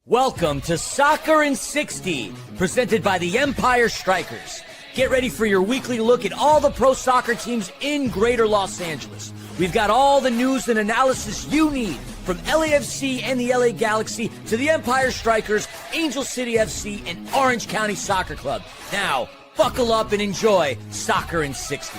Welcome to Soccer in 60, presented by the Empire Strykers. Get ready for your weekly look at all the pro soccer teams in Greater Los Angeles. We've got all the news and analysis you need, from LAFC and the LA Galaxy to the Empire Strykers, Angel City FC, and Orange County Soccer Club. Now, buckle up and enjoy Soccer in 60.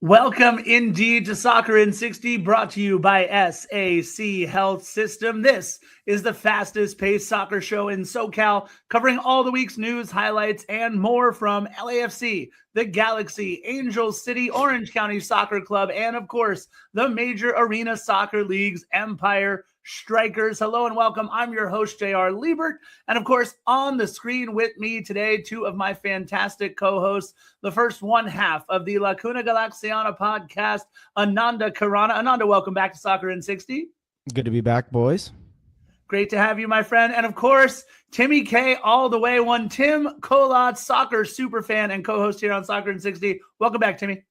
Welcome indeed to Soccer in 60, brought to you by SAC Health System. This is the fastest paced soccer show in SoCal, covering all the week's news, highlights, and more from LAFC, the Galaxy, Angel City, Orange County Soccer Club, and of course, the major arena soccer leagues, Empire Strykers. Hello and welcome. I'm your host, JR Liebert. And of course, on the screen with me today, two of my fantastic co-hosts, the first one half of the Lacuna Galaxiana podcast, Ananda Karana. Ananda, welcome back to Soccer in 60. Good to be back, boys. Great to have you, my friend. And of course, Timmy K all the way, one Tim Colot, soccer superfan and co-host here on Soccer in 60. Welcome back, Timmy.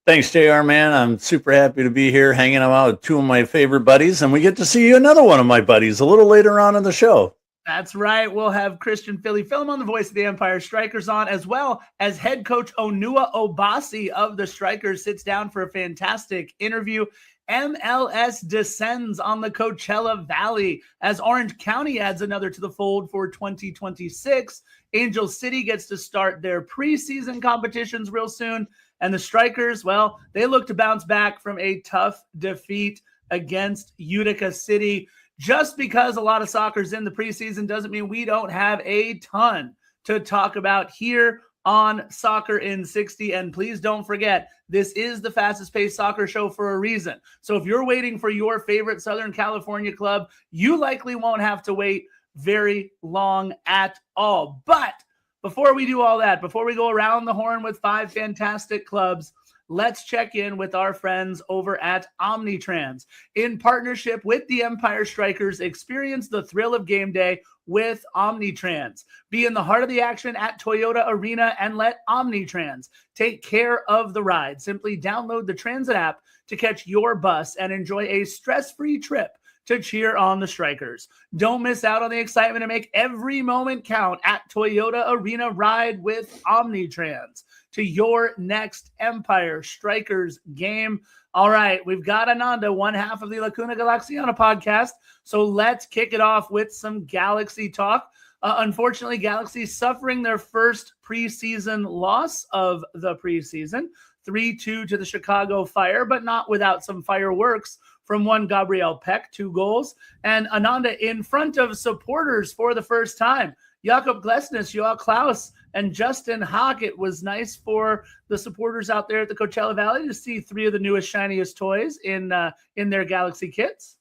Thanks, JR, man. I'm super happy to be here hanging out with two of my favorite buddies, and we get to see another one of my buddies a little later on in the show. That's right. We'll have Christian Philemon, the voice of the Empire Strykers, on, as well as head coach Onua Obasi of the Strikers sits down for a fantastic interview. MLS descends on the Coachella Valley as Orange County adds another to the fold for 2026. Angel City gets to start their preseason competitions real soon. And the Strikers, well, they look to bounce back from a tough defeat against Utica City. Just because a lot of soccer's in the preseason doesn't mean we don't have a ton to talk about here on Soccer in 60. And please don't forget, this is the fastest paced soccer show for a reason. So if you're waiting for your favorite Southern California club, you likely won't have to wait very long at all. But before we do all that, before we go around the horn with five fantastic clubs, let's check in with our friends over at Omnitrans. In partnership with the Empire Strykers, experience the thrill of game day with Omnitrans. Be in the heart of the action at Toyota Arena and let Omnitrans take care of the ride. Simply download the Transit app to catch your bus and enjoy a stress-free trip to cheer on the Strikers. Don't miss out on the excitement and make every moment count at Toyota Arena. Ride with Omnitrans to your next Empire Strykers game. All right, we've got Ananda, one half of the Lacuna Galaxiana podcast. So let's kick it off with some Galaxy talk. Unfortunately, Galaxy suffering their first preseason loss of the preseason, 3-2 to the Chicago Fire, but not without some fireworks from one Gabriel Peck, 2 goals. And Ananda, in front of supporters for the first time, Jakob Glesnes, Joao Klaus, and Justin Hack. It was nice for the supporters out there at the Coachella Valley to see 3 of the newest, shiniest toys in their Galaxy kits.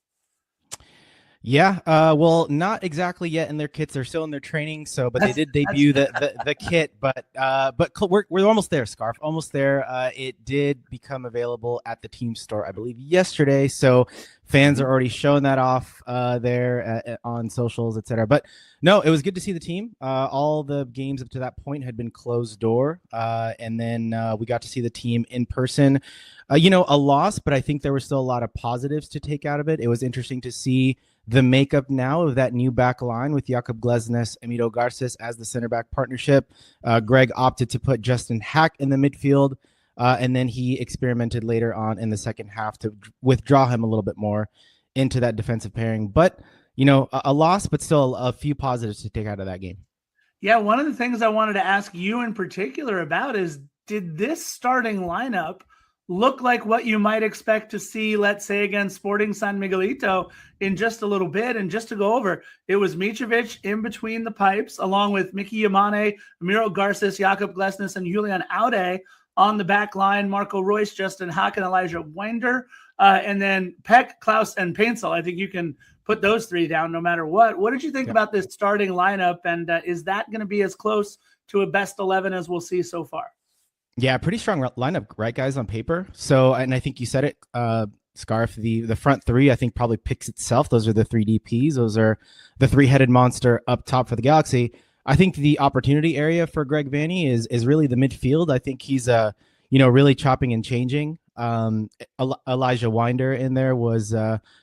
Yeah, well, not exactly yet in their kits. They're still in their training. But they did debut the kit. But we're almost there, Scarf. Almost there. It did become available at the team store, I believe, yesterday. So fans are already showing that off there on socials, etc. But no, it was good to see the team. All the games up to that point had been closed door, and then we got to see the team in person. A loss, but I think there were still a lot of positives to take out of it. It was interesting to see the makeup now of that new back line with Jakob Glesnes, Emilio Garces as the center back partnership. Greg opted to put Justin Hack in the midfield, and then he experimented later on in the second half to withdraw him a little bit more into that defensive pairing. But, a loss, but still a few positives to take out of that game. Yeah, one of the things I wanted to ask you in particular about is, did this starting lineup look like what you might expect to see, let's say, against Sporting San Miguelito in just a little bit? And just to go over, it was Mitrovic in between the pipes, along with Mickey Yamane, Emilio Garces, Jakob Glesnes, and Julian Aude on the back line, Marco Royce, Justin Hack, and Elijah Winder, and then Peck, Klaus, and Paintsel. I think you can put those 3 down no matter what. What did you think about this starting lineup, and is that going to be as close to a best 11 as we'll see so far? Yeah, pretty strong lineup, right, guys, on paper. So, and I think you said it, Scarf, the front 3, I think probably picks itself. Those are the 3 DPs. Those are the 3-headed monster up top for the Galaxy. I think the opportunity area for Greg Vanney is really the midfield. I think he's really chopping and changing Elijah Winder in there was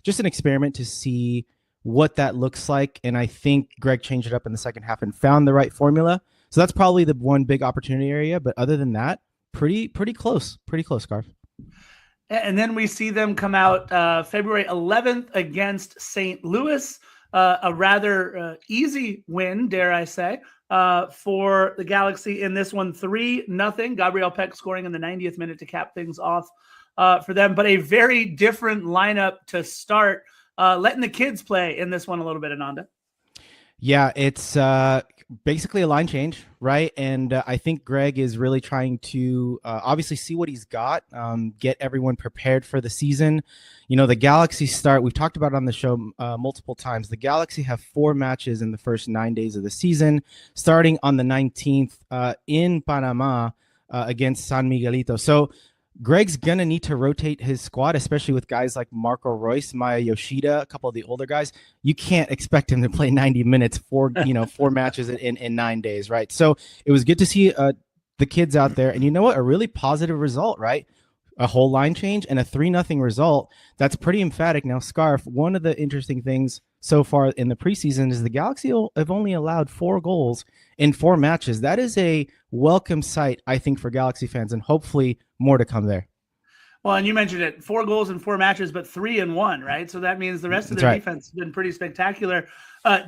just an experiment to see what that looks like. And I think Greg changed it up in the second half and found the right formula. So that's probably the one big opportunity area. But other than that, pretty close, Scarf. And then we see them come out February 11th against St. Louis, a rather easy win, dare I say, for the Galaxy in this one, 3-0. Gabriel Peck scoring in the 90th minute to cap things off for them, but a very different lineup to start. Letting the kids play in this one a little bit, Ananda. Yeah, it's basically a line change, right? And I think Greg is really trying to obviously see what he's got, get everyone prepared for the season. You know, the Galaxy start, we've talked about it on the show multiple times. The Galaxy have 4 matches in the first 9 days of the season, starting on the 19th in Panama against San Miguelito. So Greg's going to need to rotate his squad, especially with guys like Marco Royce, Maya Yoshida, a couple of the older guys. You can't expect him to play 90 minutes for 4 matches in 9 days, right? So it was good to see the kids out there. And you know what? A really positive result, right? A whole line change and a 3-0 result. That's pretty emphatic. Now, Scarf, one of the interesting things so far in the preseason is the Galaxy have only allowed 4 goals in 4 matches. That is a welcome sight, I think, for Galaxy fans, and hopefully more to come there. Well, and you mentioned it, 4 goals in 4 matches, but 3 in 1, right? So that means the rest of their defense has been pretty spectacular.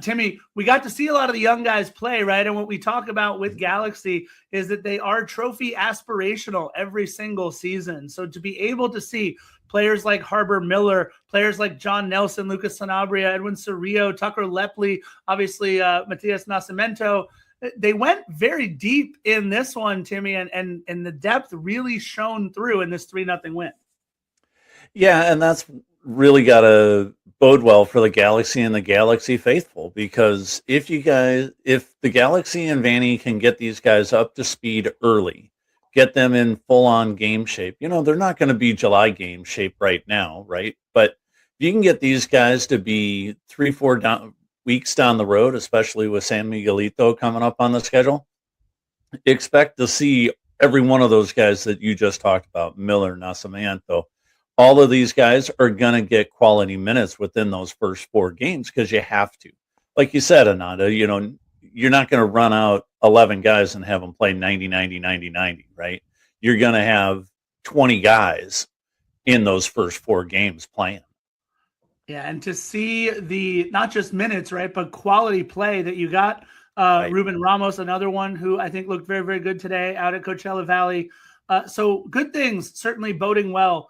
Timmy, we got to see a lot of the young guys play, right? And what we talk about with Galaxy is that they are trophy aspirational every single season. So to be able to see players like Harbor Miller, players like John Nelson, Lucas Sanabria, Edwin Cerrillo, Tucker Lepley, obviously Matias Nascimento, they went very deep in this one, Timmy, and the depth really shone through in this 3-0 win. Yeah, and that's really got to bode well for the Galaxy and the Galaxy faithful, because if the Galaxy and Vanny can get these guys up to speed early, get them in full-on game shape, they're not going to be July game shape right now, right? But if you can get these guys to be 3-4 weeks down the road, especially with San Miguelito coming up on the schedule, expect to see every one of those guys that you just talked about, Miller, Nascimento, all of these guys are going to get quality minutes within those first 4 games because you have to. Like you said, Ananda, you're not going to run out 11 guys and have them play 90, 90, 90, 90, right? You're going to have 20 guys in those first 4 games playing. Yeah, and to see the not just minutes, right, but quality play that you got. Right. Ruben Ramos, another one who I think looked very, very good today out at Coachella Valley. So good things, certainly boding well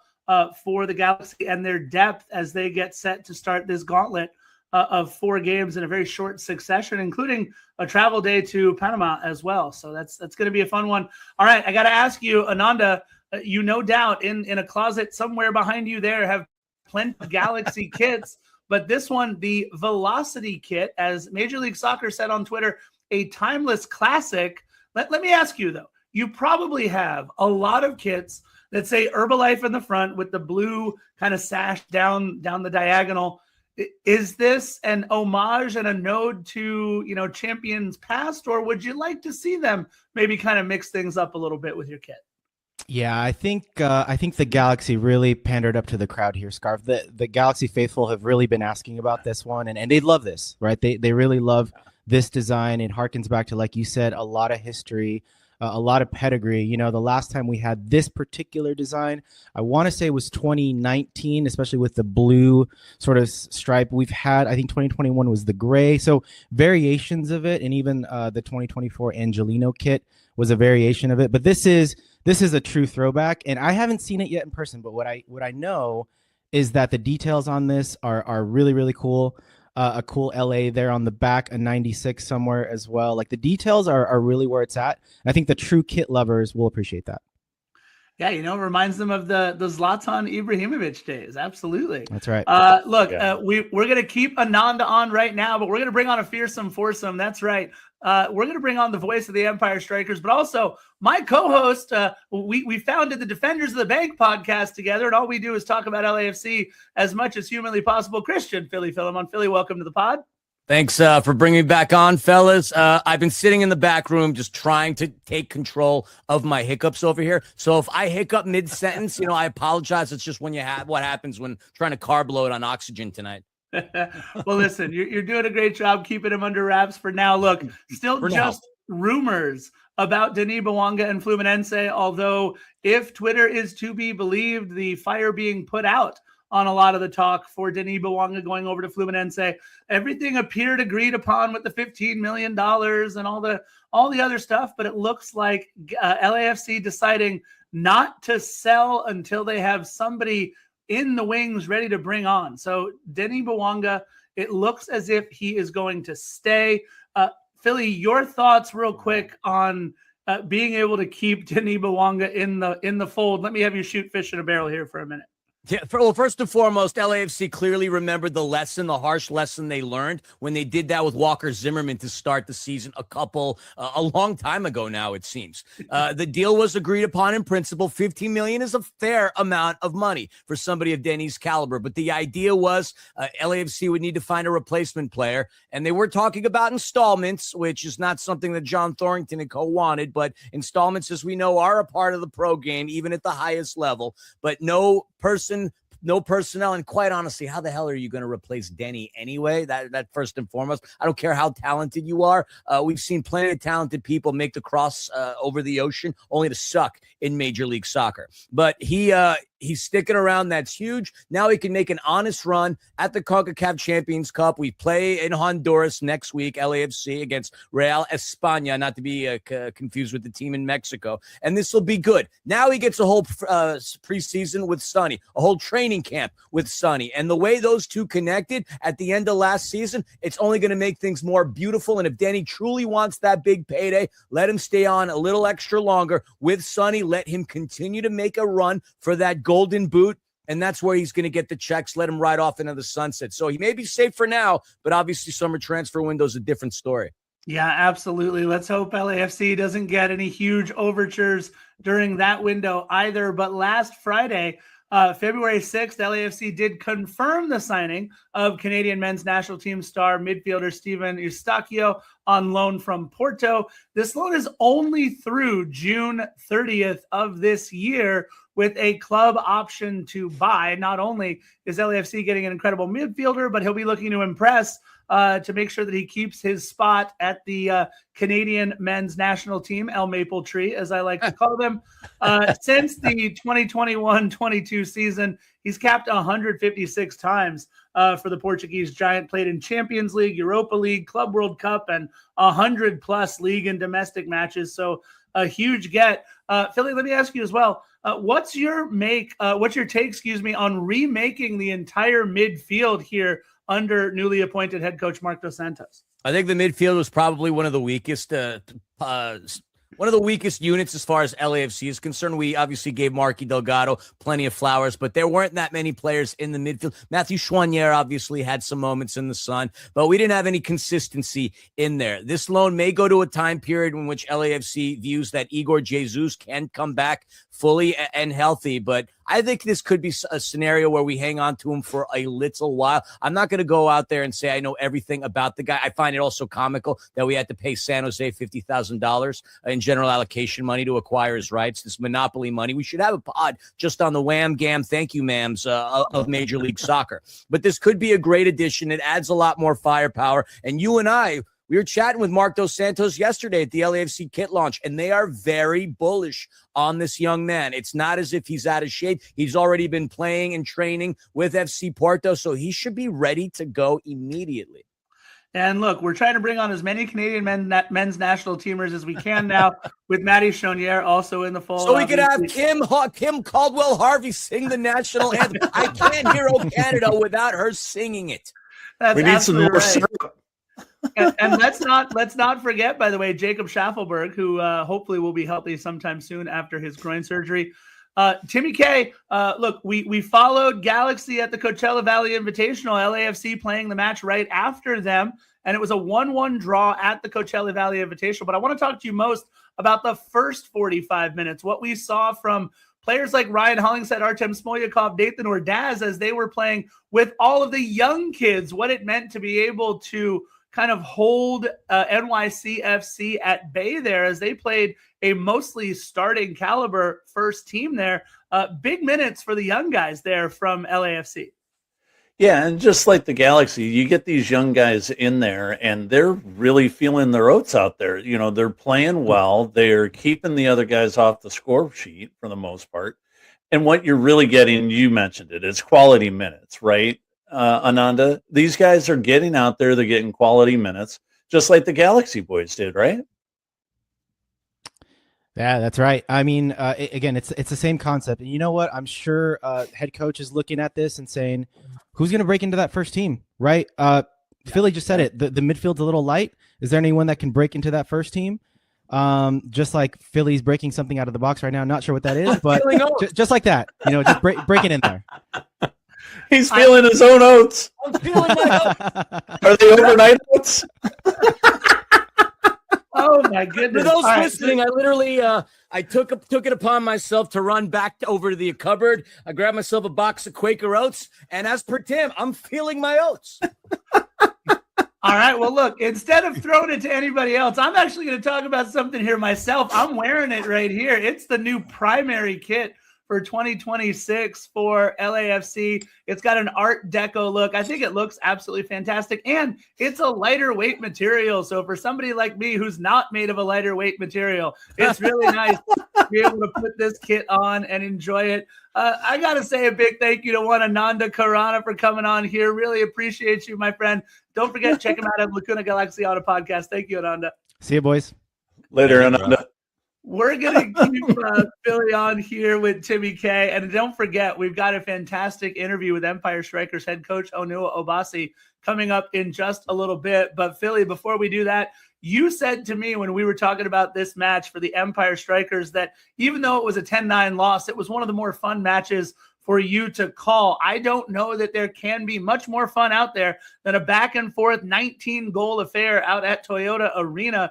for the Galaxy and their depth as they get set to start this gauntlet of 4 games in a very short succession, including a travel day to Panama as well. So that's going to be a fun one. All right, I got to ask you, Ananda, you no doubt in a closet somewhere behind you there have plenty of Galaxy kits, but this one, the Velocity kit, as Major League Soccer said on Twitter, a timeless classic. Let me ask you, though, you probably have a lot of kits that say Herbalife in the front with the blue kind of sash down the diagonal. Is this an homage and a nod to, champions past, or would you like to see them maybe kind of mix things up a little bit with your kit? Yeah, I think the Galaxy really pandered up to the crowd here, Scarf. The Galaxy faithful have really been asking about this one, and they love this, right? They really love this design. It harkens back to, like you said, a lot of history, a lot of pedigree. The last time we had this particular design, I want to say was 2019, especially with the blue sort of stripe. We've had, I think 2021 was the gray, so variations of it, and even the 2024 Angelino kit was a variation of it. But this is a true throwback, and I haven't seen it yet in person. But what I know is that the details on this are really, really cool. A cool LA there on the back, a 96 somewhere as well. Like the details are really where it's at. And I think the true kit lovers will appreciate that. Yeah, it reminds them of the Zlatan Ibrahimovic days. Absolutely. That's right. Look, we're going to keep Ananda on right now, but we're going to bring on a fearsome foursome. That's right. We're going to bring on the voice of the Empire Strykers, but also my co-host. We founded the Defenders of the Bank podcast together, and all we do is talk about LAFC as much as humanly possible. Christian Philly Philemon. Philly, welcome to the pod. Thanks for bringing me back on, fellas. I've been sitting in the back room just trying to take control of my hiccups over here. So if I hiccup mid-sentence, I apologize. It's just when you have what happens when trying to carb load on oxygen tonight. Well, listen, you're doing a great job keeping him under wraps for now. Look, still rumors about Denis Bouanga and Fluminense, although if Twitter is to be believed, the fire being put out on a lot of the talk for Denis Bouanga going over to Fluminense, everything appeared agreed upon with the $15 million and all the other stuff, but it looks like LAFC deciding not to sell until they have somebody in the wings ready to bring on. So Denis Bouanga, it looks as if he is going to stay. Philly, your thoughts real quick on being able to keep Denis Bouanga in the fold. Let me have you shoot fish in a barrel here for a minute. Yeah, well, first and foremost, LAFC clearly remembered the harsh lesson they learned when they did that with Walker Zimmerman to start the season a long time ago now, it seems. The deal was agreed upon in principle. $15 million is a fair amount of money for somebody of Denis' caliber, but the idea was LAFC would need to find a replacement player, and they were talking about installments, which is not something that John Thorrington and co wanted, but installments, as we know, are a part of the pro game, even at the highest level, but no personnel, and quite honestly, how the hell are you going to replace Denny anyway? That first and foremost. I don't care how talented you are. We've seen plenty of talented people make the cross over the ocean only to suck in Major League Soccer. But he's sticking around. That's huge. Now he can make an honest run at the CONCACAF Champions Cup. We play in Honduras next week, LAFC against Real España, not to be confused with the team in Mexico. And this will be good. Now he gets a whole preseason with Sonny, a whole training camp with Sonny. And the way those two connected at the end of last season, it's only going to make things more beautiful. And if Denny truly wants that big payday, let him stay on a little extra longer with Sonny. Let him continue to make a run for that golden boot, and that's where he's going to get the checks. Let him ride off into the sunset. So he may be safe for now, but obviously summer transfer window is a different story. Yeah, absolutely. Let's hope LAFC doesn't get any huge overtures during that window either. But last Friday, February 6th, LAFC did confirm the signing of Canadian men's national team star midfielder Steven Eustáquio on loan from Porto. This loan is only through June 30th of this year, with a club option to buy. Not only is LAFC getting an incredible midfielder, but he'll be looking to impress to make sure that he keeps his spot at the Canadian men's national team, El Maple Tree, as I like to call them. Since the 2021-22 season, he's capped 156 times for the Portuguese giant, played in Champions League, Europa League, Club World Cup, and 100-plus league and domestic matches. So a huge get. Philly, let me ask you as well. What's your take, on remaking the entire midfield here under newly appointed head coach Marc Dos Santos? I think the midfield was probably one of the weakest units as far as LAFC is concerned. We obviously gave Marky Delgado plenty of flowers, but there weren't that many players in the midfield. Matthew Chouanier obviously had some moments in the sun, but we didn't have any consistency in there. This loan may go to a time period in which LAFC views that Igor Jesus can come back fully and healthy, but I think this could be a scenario where we hang on to him for a little while. I'm not going to go out there and say I know everything about the guy. I find it also comical that we had to pay San Jose $50,000 in general allocation money to acquire his rights, this monopoly money. We should have a pod just on the wham gam thank you ma'ams of Major League Soccer. But this could be a great addition. It adds a lot more firepower. And you and I, we were chatting with Marc Dos Santos yesterday at the LAFC kit launch, and they are very bullish on this young man. It's not as if he's out of shape. He's already been playing and training with FC Porto, so he should be ready to go immediately. And look, we're trying to bring on as many Canadian men's national teamers as we can now, with Matty Chouanier also in the fold. So we could have Kim Caldwell Harvey sing the national anthem. I can't hear "O Canada" without her singing it. That's we need some more syrup. And let's not forget, by the way, Jacob Schaffelberg, who hopefully will be healthy sometime soon after his groin surgery. Timmy K, look, we followed Galaxy at the Coachella Valley Invitational, LAFC playing the match right after them, and it was a 1-1 draw at the Coachella Valley Invitational. But I want to talk to you most about the first 45 minutes, what we saw from players like Ryan Hollingshead, Artem Smolyakov, Nathan Ordaz, as they were playing with all of the young kids, what it meant to be able to kind of hold NYCFC at bay there as they played a mostly starting caliber first team there. Big minutes for the young guys there from LAFC. Yeah, and just like the Galaxy, you get these young guys in there, and they're really feeling their oats out there. You know, they're playing well. They're keeping the other guys off the score sheet for the most part. And what you're really getting, you mentioned it, it's quality minutes, right, Ananda? These guys are getting out there. They're getting quality minutes, just like the Galaxy boys did, right? Yeah, that's right. I mean, again, it's the same concept. And you know what? I'm sure head coach is looking at this and saying, who's going to break into that first team, right? Philly just said it. The midfield's a little light. Is there anyone that can break into that first team? Just like Philly's breaking something out of the box right now. Not sure what that is, but just like that. You know, just break it in there. He's feeling his own oats. I'm feeling my oats. Are they overnight oats? Oh my goodness! For those listening, I literally I took it upon myself to run back over to the cupboard. I grabbed myself a box of Quaker Oats, and as per Tim, I'm feeling my oats. All right. Well, look, instead of throwing it to anybody else, I'm actually going to talk about something here myself. I'm wearing it right here. It's the new primary kit for 2026 for LAFC. It's got an Art Deco look. I think it looks absolutely fantastic. And it's a lighter weight material. So for somebody like me who's not made of a lighter weight material, it's really nice to be able to put this kit on and enjoy it. I got to say a big thank you to one Ananda Karana for coming on here. Really appreciate you, my friend. Don't forget, check him out at Lacuna Galaxy Auto Podcast. Thank you, Ananda. See you, boys. Later, Ananda. We're going to keep Philly on here with Timmy K. And don't forget, we've got a fantastic interview with Empire Strykers head coach Onua Obasi coming up in just a little bit. But Philly, before we do that, you said to me when we were talking about this match for the Empire Strykers that even though it was a 10-9 loss, it was one of the more fun matches for you to call. I don't know that there can be much more fun out there than a back and forth 19-goal affair out at Toyota Arena.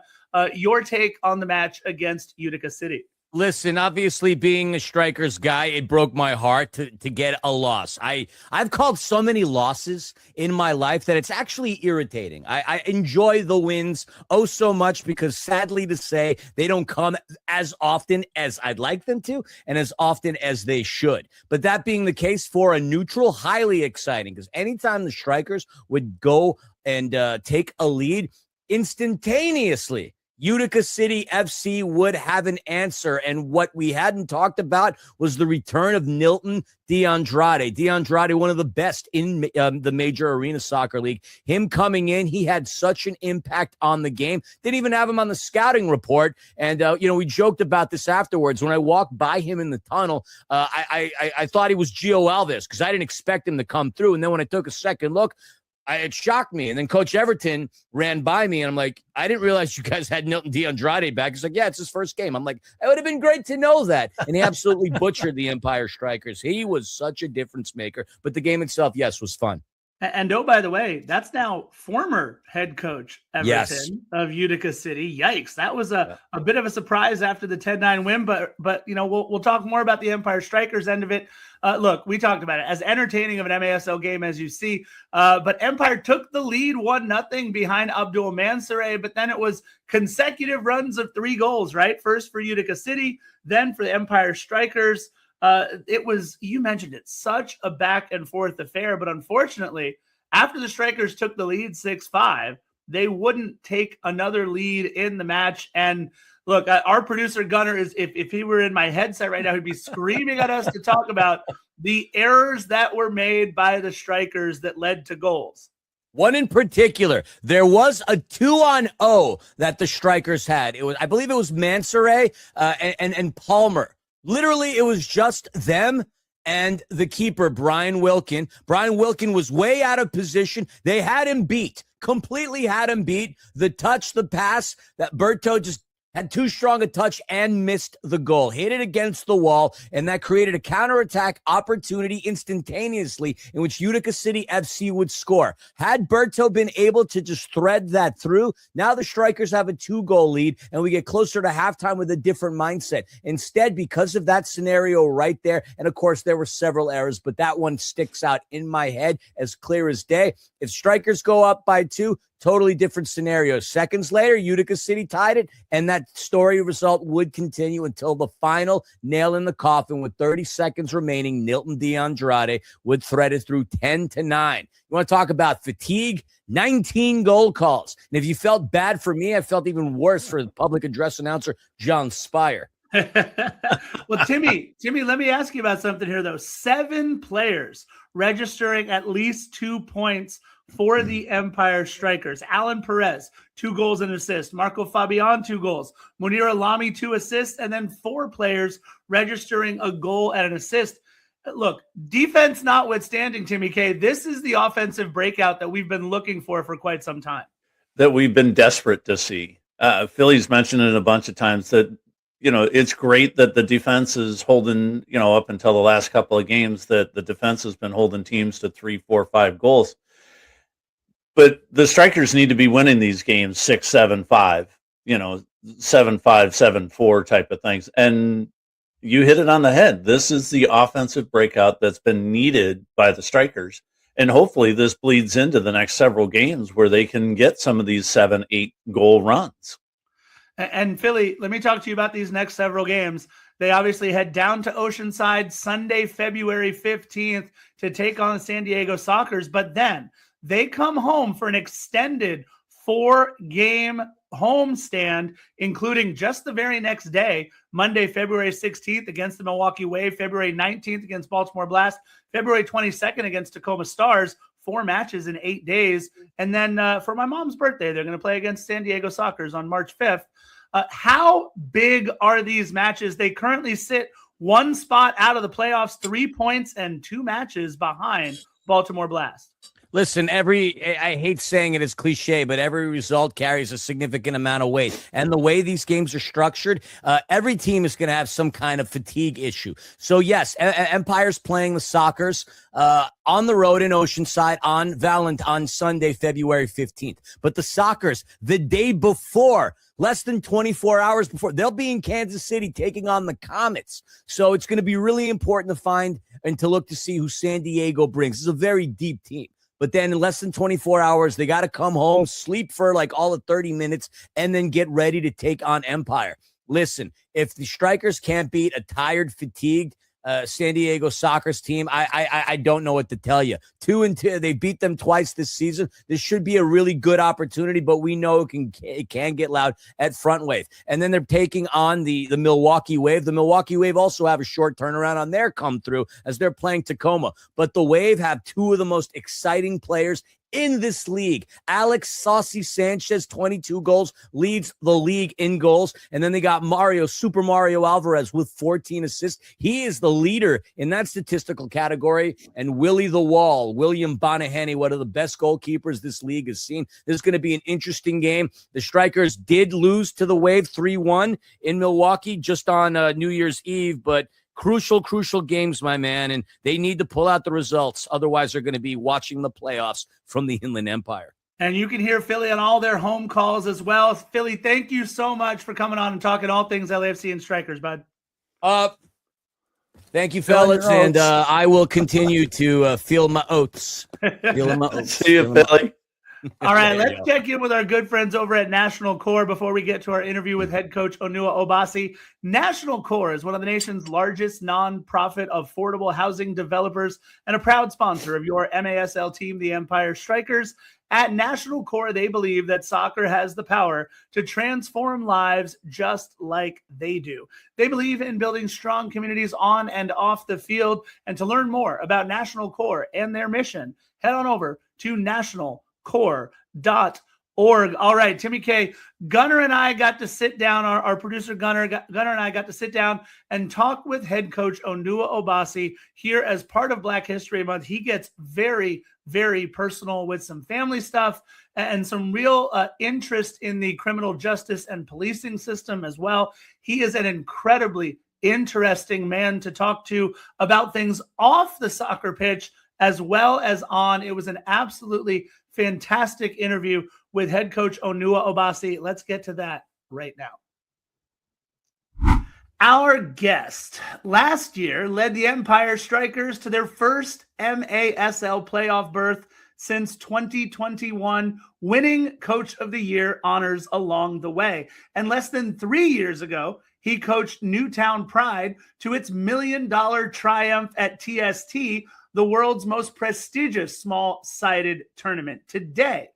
Your take on the match against Utica City? Listen, obviously being a Strykers guy, it broke my heart to get a loss. I've called so many losses in my life that it's actually irritating. I enjoy the wins oh so much because sadly to say, they don't come as often as I'd like them to and as often as they should. But that being the case for a neutral, highly exciting because anytime the Strykers would go and take a lead instantaneously, Utica City FC would have an answer. And what we hadn't talked about was the return of Nilton DeAndrade. DeAndrade, one of the best in the major arena soccer league. Him coming in, he had such an impact on the game. Didn't even have him on the scouting report. And, we joked about this afterwards. When I walked by him in the tunnel, I thought he was Gio Alves because I didn't expect him to come through. And then when I took a second look, it shocked me. And then Coach Everton ran by me, and I'm like, I didn't realize you guys had Nilton DeAndrade back. He's like, yeah, it's his first game. I'm like, it would have been great to know that. And he absolutely butchered the Empire Strykers. He was such a difference maker. But the game itself, yes, was fun. And oh, by the way, that's now former head coach Everton of Utica City. Yikes. That was a bit of a surprise after the 10-9 win, but we'll talk more about the Empire Strykers end of it. Look, we talked about it as entertaining of an MASL game as you see, but Empire took the lead 1-0 behind Abdul Mansoure, but then it was consecutive runs of 3 goals, right? First for Utica City, then for the Empire Strykers. It was, you mentioned it, such a back and forth affair, but unfortunately, after the Strykers took the lead 6-5, they wouldn't take another lead in the match. And look, our producer Gunnar is, if he were in my headset right now, he'd be screaming at us to talk about the errors that were made by the Strykers that led to goals. One in particular, there was a 2-on-0 that the Strykers had. It was, I believe it was Mansoure and Palmer. Literally, it was just them and the keeper, Brian Wilkin. Brian Wilkin was way out of position. They had him beat, completely had him beat. The touch, the pass that Berto just had too strong a touch and missed the goal. Hit it against the wall, and that created a counterattack opportunity instantaneously in which Utica City FC would score. Had Berto been able to just thread that through, now the Strikers have a 2-goal lead, and we get closer to halftime with a different mindset. Instead, because of that scenario right there, and of course there were several errors, but that one sticks out in my head as clear as day. If Strikers go up by 2, totally different scenario. Seconds later, Utica City tied it, and that story result would continue until the final nail in the coffin with 30 seconds remaining. Nilton DeAndrade would thread it through 10-9. You want to talk about fatigue? 19 goal calls. And if you felt bad for me, I felt even worse for the public address announcer, John Spire. Well, Timmy, let me ask you about something here, though. 7 players registering at least 2 points for the Empire Strykers. Alan Perez, 2 goals and assist. Marco Fabian, 2 goals. Munir Alami, 2 assists. And then 4 players registering a goal and an assist. Look, defense notwithstanding, Timmy K, this is the offensive breakout that we've been looking for quite some time. That we've been desperate to see. Philly's mentioned it a bunch of times that, it's great that the defense is holding, up until the last couple of games, that the defense has been holding teams to 3, 4, 5 goals. But the Strikers need to be winning these games 6-7-5, 7-5, 7-4 type of things. And you hit it on the head. This is the offensive breakout that's been needed by the Strikers. And hopefully this bleeds into the next several games where they can get some of these 7-8 goal runs. And Philly, let me talk to you about these next several games. They obviously head down to Oceanside Sunday, February 15th to take on the San Diego Sockers. But then they come home for an extended 4-game homestand, including just the very next day, Monday, February 16th against the Milwaukee Wave, February 19th against Baltimore Blast, February 22nd against Tacoma Stars, 4 matches in 8 days. And then for my mom's birthday, they're going to play against San Diego Sockers on March 5th. How big are these matches? They currently sit 1 spot out of the playoffs, 3 points and 2 matches behind Baltimore Blast. Listen, I hate saying it as cliche, but every result carries a significant amount of weight. And the way these games are structured, every team is going to have some kind of fatigue issue. So yes, Empire's playing the Sockers on the road in Oceanside on Sunday, February 15th. But the Sockers, the day before, less than 24 hours before, they'll be in Kansas City taking on the Comets. So it's going to be really important to find and to look to see who San Diego brings. It's a very deep team. But then in less than 24 hours, they got to come home, sleep for like all of 30 minutes, and then get ready to take on Empire. Listen, if the Strikers can't beat a tired, fatigued San Diego Sockers team, I don't know what to tell you. 2-2, they beat them twice this season. This should be a really good opportunity, but we know it can get loud at Front Wave. And then they're taking on the Milwaukee Wave. The Milwaukee Wave also have a short turnaround on their come through as they're playing Tacoma. But the Wave have 2 of the most exciting players in this league. Alex Saucy Sanchez, 22 goals, leads the league in goals. And then they got Super Mario Alvarez with 14 assists. He is the leader in that statistical category. And Willie the Wall, William Bonahany, one of the best goalkeepers this league has seen. This is going to be an interesting game. The Strikers did lose to the Wave 3-1 in Milwaukee just on New Year's Eve, but crucial games, my man, and they need to pull out the results. Otherwise, they're going to be watching the playoffs from the Inland Empire. And you can hear Philly on all their home calls as well. Philly, thank you so much for coming on and talking all things LAFC and Strikers, bud. Thank you, fellas, and I will continue to feel my oats. See you, Philly. All right, let's check in with our good friends over at National Core before we get to our interview with head coach Onua Obasi. National Core is one of the nation's largest nonprofit affordable housing developers and a proud sponsor of your MASL team, the Empire Strykers. At National Core, they believe that soccer has the power to transform lives just like they do. They believe in building strong communities on and off the field. And to learn more about National Core and their mission, head on over to nationalcore.org. org. All right, Timmy K. Gunnar and I got to sit down, our producer Gunnar and I got to sit down and talk with head coach Onua Obasi here as part of Black History Month. He gets very, very personal with some family stuff and some real interest in the criminal justice and policing system as well. He is an incredibly interesting man to talk to about things off the soccer pitch as well as on. It was an absolutely fantastic interview with head coach Onua Obasi. Let's get to that right now. Our guest last year led the Empire Strykers to their first MASL playoff berth since 2021, winning Coach of the Year honors along the way. And less than 3 years ago, he coached Newtown Pride to its $1 million triumph at TST, the world's most prestigious small-sided tournament. Today,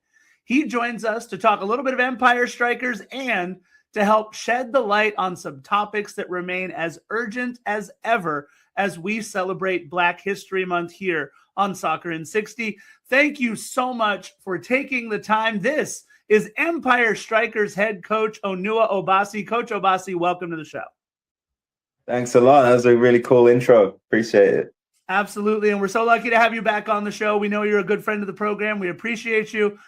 he joins us to talk a little bit of Empire Strykers and to help shed the light on some topics that remain as urgent as ever as we celebrate Black History Month here on Soccer in 60. Thank you so much for taking the time. This is Empire Strykers head coach Onua Obasi. Coach Obasi, welcome to the show. Thanks a lot. That was a really cool intro. Appreciate it. Absolutely. And we're so lucky to have you back on the show. We know you're a good friend of the program. We appreciate you.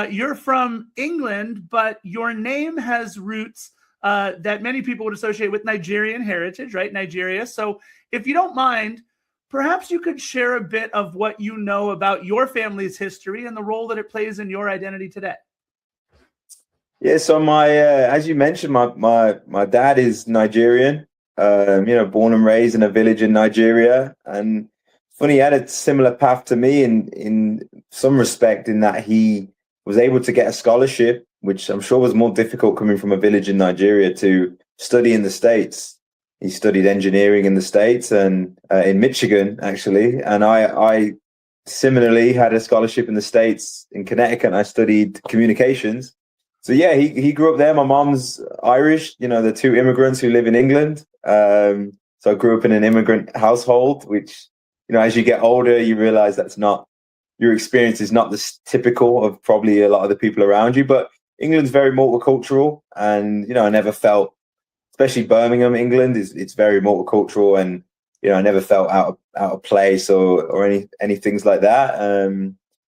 You're from England, but your name has roots that many people would associate with Nigerian heritage, right? Nigeria. So if you don't mind, perhaps you could share a bit of what you know about your family's history and the role that it plays in your identity today. Yeah, so my as you mentioned, my dad is Nigerian, born and raised in a village in Nigeria. And funny, he had a similar path to me in some respect, in that he was able to get a scholarship, which I'm sure was more difficult coming from a village in Nigeria, to study in the States. He studied engineering in the States and in Michigan, actually. And I similarly had a scholarship in the States in Connecticut. I studied communications. So yeah, he grew up there. My mom's Irish, the two immigrants who live in England. So I grew up in an immigrant household, which, as you get older, you realize your experience is not the typical of probably a lot of the people around you. But England's very multicultural, and I never felt, especially Birmingham, England, it's very multicultural, and I never felt out of place or any things like that,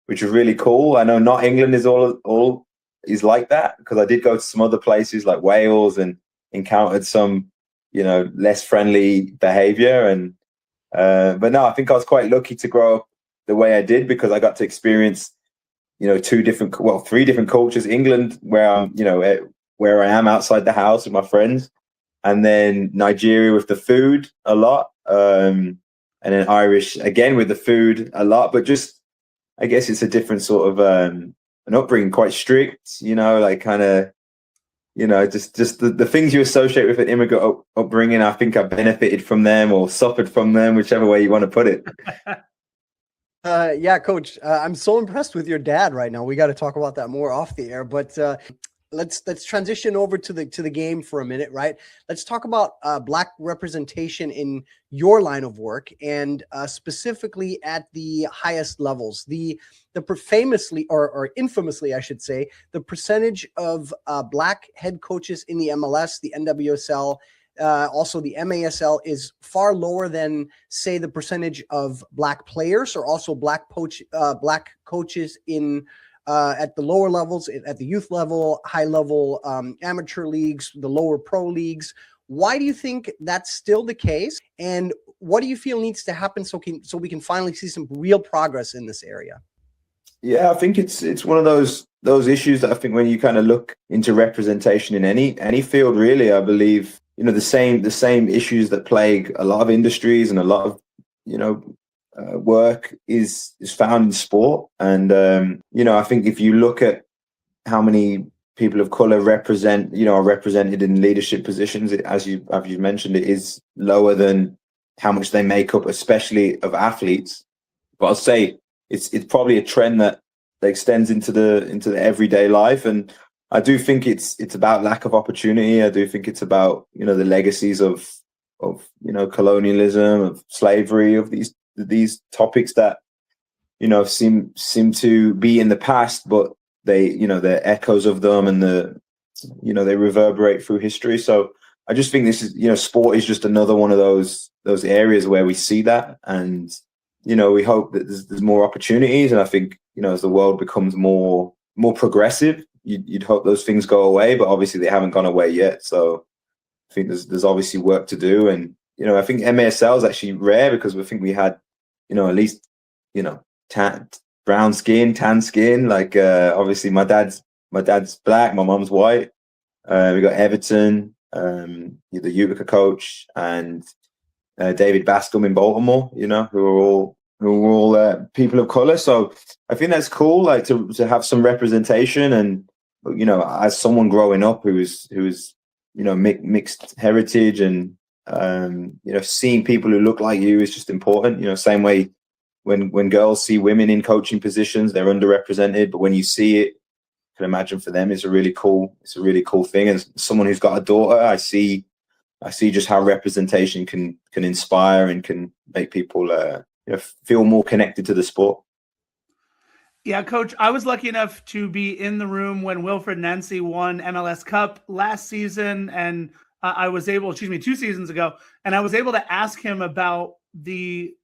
which is really cool. I know not England is all is like that, because I did go to some other places like Wales and encountered some less friendly behavior, and but no, I think I was quite lucky to grow up the way I did, because I got to experience three different cultures. England, where I am outside the house with my friends, and then Nigeria with the food a lot, and then Irish again with the food a lot. But just, I guess it's a different sort of an upbringing, quite strict, like kind of, just the things you associate with an immigrant upbringing. I think I benefited from them or suffered from them, whichever way you want to put it. Yeah, Coach, I'm so impressed with your dad right now. We got to talk about that more off the air, but let's transition over to the game for a minute, right? Let's talk about Black representation in your line of work, and specifically at the highest levels. The famously or infamously, I should say, the percentage of Black head coaches in the MLS, the NWSL, also the MASL, is far lower than, say, the percentage of Black players, or also Black coaches in at the lower levels, at the youth level, high level, amateur leagues, the lower pro leagues. Why do you think that's still the case? And what do you feel needs to happen so we can finally see some real progress in this area? Yeah, I think it's one of those issues that I think when you kind of look into representation in any field, really, I believe, the same issues that plague a lot of industries and a lot of, work is found in sport. And, I think if you look at how many people of color are represented in leadership positions, as you mentioned, it is lower than how much they make up, especially of athletes. But I'll say it's probably a trend that extends into the everyday life. And I do think it's about lack of opportunity. I do think it's about, the legacies of colonialism, of slavery, of these topics that, seem to be in the past, but the echoes of them, and they reverberate through history. So I just think this is, sport is just another one of those areas where we see that, and we hope that there's more opportunities. And I think as the world becomes more progressive, you'd hope those things go away, but obviously they haven't gone away yet. So I think there's obviously work to do, and I think MASL is actually rare because we think we had at least brown skin, tan skin. Like obviously my dad's black, my mom's white. We got Everton, the Utica coach, and David Bascom in Baltimore. Who are all people of color. So I think that's cool, like to have some representation. And as someone growing up who was mixed heritage, and seeing people who look like you is just important. Same way when girls see women in coaching positions, they're underrepresented, but when you see it, I can imagine for them it's a really cool thing. And someone who's got a daughter, I see just how representation can inspire and can make people feel more connected to the sport. Yeah, Coach, I was lucky enough to be in the room when Wilfred Nancy won MLS Cup last season, and I was able, 2 seasons ago, and I was able to ask him about the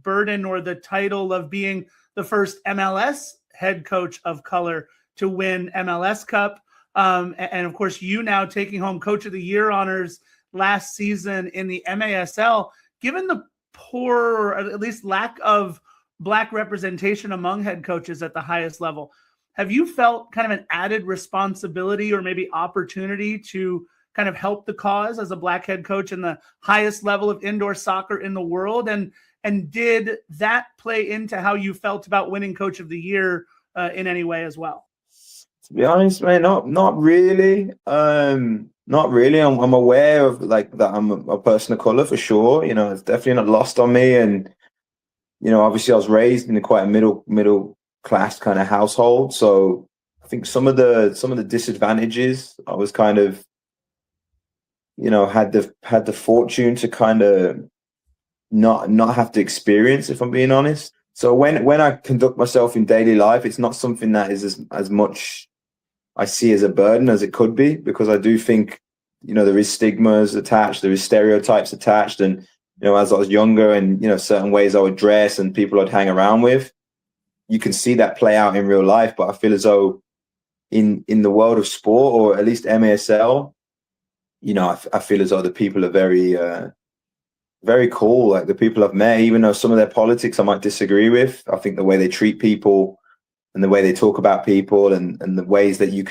burden or the title of being the first MLS head coach of color to win MLS Cup. And of course, you now taking home Coach of the Year honors last season in the MASL. Given the poor, or at least lack of Black representation among head coaches at the highest level, have you felt kind of an added responsibility or maybe opportunity to kind of help the cause as a Black head coach in the highest level of indoor soccer in the world? And did that play into how you felt about winning Coach of the Year in any way as well? To be honest, man, not really. Not really. I'm aware of like that I'm a person of color for sure. It's definitely not lost on me. And obviously I was raised in quite a middle class kind of household. So I think some of the disadvantages I was kind of had the fortune to kind of not have to experience, if I'm being honest. So when I conduct myself in daily life, it's not something that is as much I see as a burden as it could be, because I do think, there is stigmas attached, there is stereotypes attached. And, as I was younger and, certain ways I would dress and people I'd hang around with, you can see that play out in real life. But I feel as though in the world of sport, or at least MASL, I feel as though the people are very, very cool. Like the people I've met, even though some of their politics I might disagree with, I think the way they treat people and the way they talk about people, and the ways that you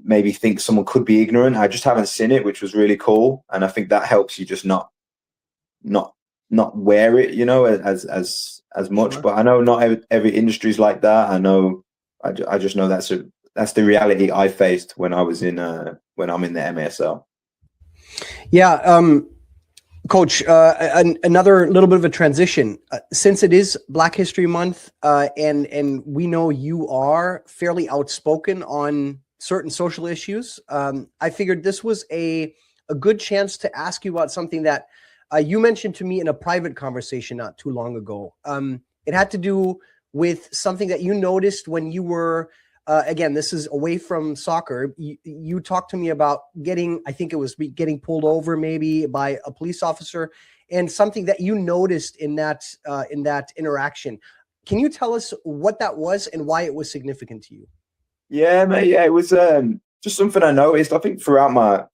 maybe think someone could be ignorant, I just haven't seen it, which was really cool. And I think that helps you just not wear it, as much. Sure. But I know not every industry is like that. I just know that's the reality I faced when I'm in the MASL. Yeah. Coach, another little bit of a transition. Since it is Black History Month, and we know you are fairly outspoken on certain social issues, I figured this was a good chance to ask you about something that you mentioned to me in a private conversation not too long ago. It had to do with something that you noticed when you were, again, this is away from soccer. You talked to me about getting pulled over maybe by a police officer, and something that you noticed in that interaction. Can you tell us what that was and why it was significant to you? Yeah, mate. Yeah, it was just something I noticed. I think throughout my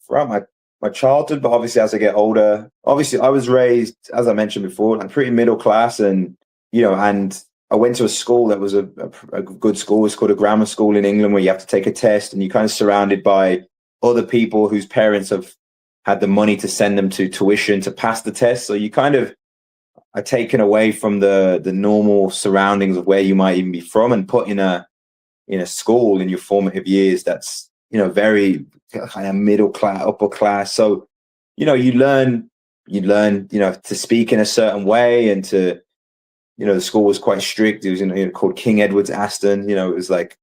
childhood, but obviously as I get older, obviously I was raised, as I mentioned before, like pretty middle class, and and I went to a school that was a good school. It's called a grammar school in England, where you have to take a test, and you're kind of surrounded by other people whose parents have had the money to send them to tuition to pass the test. So you kind of are taken away from the normal surroundings of where you might even be from, and put in a school in your formative years that's very kind of middle class, upper class. So you learn to speak in a certain way, and to the school was quite strict. It was called King Edward's Aston. It was like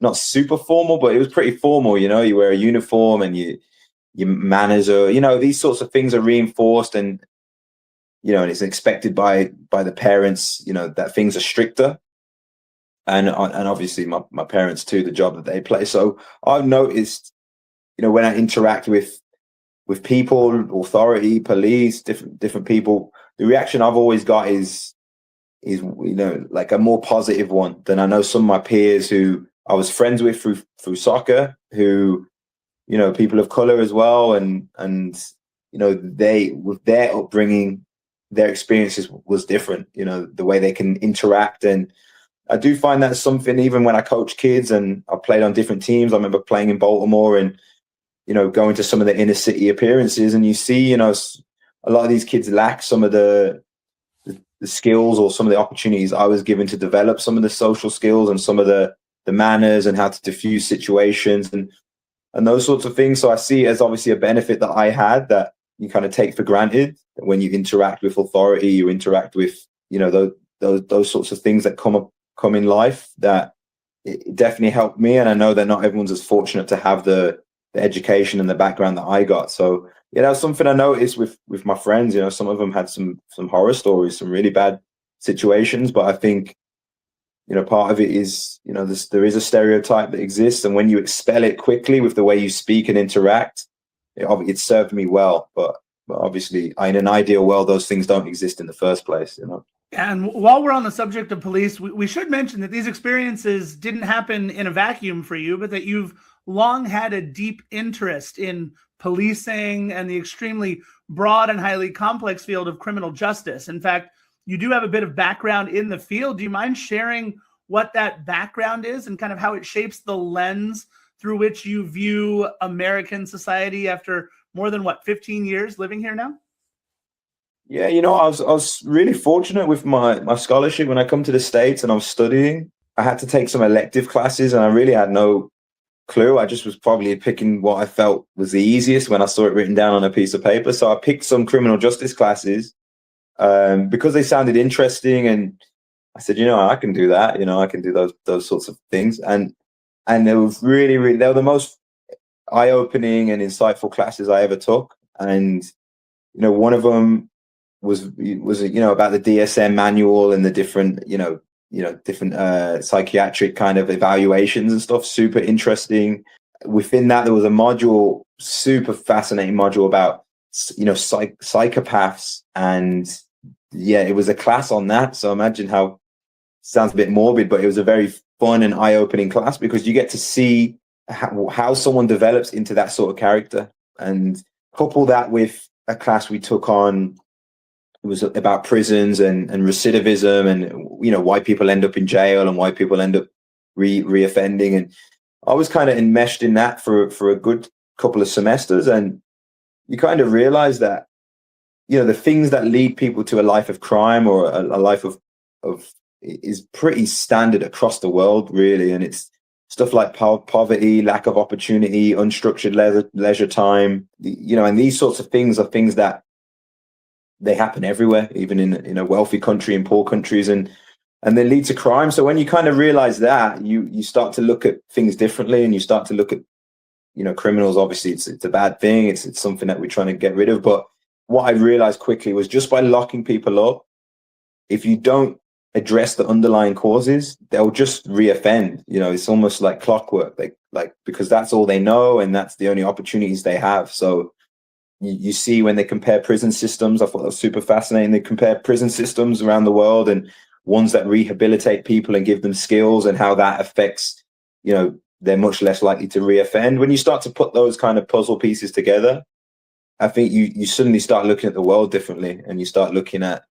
not super formal, but it was pretty formal. You wear a uniform, and your manners are, these sorts of things are reinforced, and and it's expected by the parents, that things are stricter. and obviously my parents too, the job that they play. So I've noticed, when I interact with people, authority, police, different people, the reaction I've always got is like a more positive one than I know some of my peers who I was friends with through soccer, who, people of color as well, and they, with their upbringing, their experiences was different. The way they can interact, and I do find that something, even when I coach kids and I played on different teams. I remember playing in Baltimore and going to some of the inner city appearances, and you see, a lot of these kids lack some of the skills or some of the opportunities I was given to develop some of the social skills and some of the manners and how to diffuse situations and those sorts of things. So I see it as obviously a benefit that I had that you kind of take for granted when you interact with authority, you interact with, those sorts of things that come in life, that it definitely helped me. And I know that not everyone's as fortunate to have the education and the background that I got. So that was something I noticed with my friends. Some of them had some horror stories, some really bad situations, but I think, part of it is, there is a stereotype that exists, and when you expel it quickly with the way you speak and interact, it served me well. But obviously, in an ideal world, those things don't exist in the first place. And while we're on the subject of police, we should mention that these experiences didn't happen in a vacuum for you, but that you've long had a deep interest in policing and the extremely broad and highly complex field of criminal justice. In fact, you do have a bit of background in the field. Do you mind sharing what that background is and kind of how it shapes the lens through which you view American society after more than 15 years living here now? Yeah, I was really fortunate with my scholarship. When I come to the States and I was studying, I had to take some elective classes, and I really had no clue. I just was probably picking what I felt was the easiest when I saw it written down on a piece of paper. So I picked some criminal justice classes because they sounded interesting, and I said, I can do that. I can do those sorts of things, and they were they were the most eye-opening and insightful classes I ever took. And one of them was about the DSM manual and the different different psychiatric kind of evaluations and stuff. Super interesting. Within that, there was a module, super fascinating module about psychopaths, and it was a class on that. So imagine how, sounds a bit morbid, but it was a very fun and eye-opening class, because you get to see how someone develops into that sort of character. And couple that with a class we took on, it was about prisons and recidivism, and why people end up in jail and why people end up reoffending. And I was kind of enmeshed in that for a good couple of semesters, and you kind of realize that the things that lead people to a life of crime or a life of is pretty standard across the world, really. And it's stuff like poverty, lack of opportunity, unstructured leisure time, and these sorts of things are things that they happen everywhere, even in a wealthy country and poor countries, and they lead to crime. So when you kind of realize that, you start to look at things differently, and you start to look at, criminals. Obviously it's a bad thing. It's something that we're trying to get rid of. But what I realized quickly was, just by locking people up, if you don't address the underlying causes, they'll just reoffend. It's almost like clockwork, because that's all they know and that's the only opportunities they have. So you see when they compare prison systems, I thought that was super fascinating. They compare prison systems around the world and ones that rehabilitate people and give them skills, and how that affects, they're much less likely to reoffend. When you start to put those kind of puzzle pieces together, I think you suddenly start looking at the world differently, and you start looking at,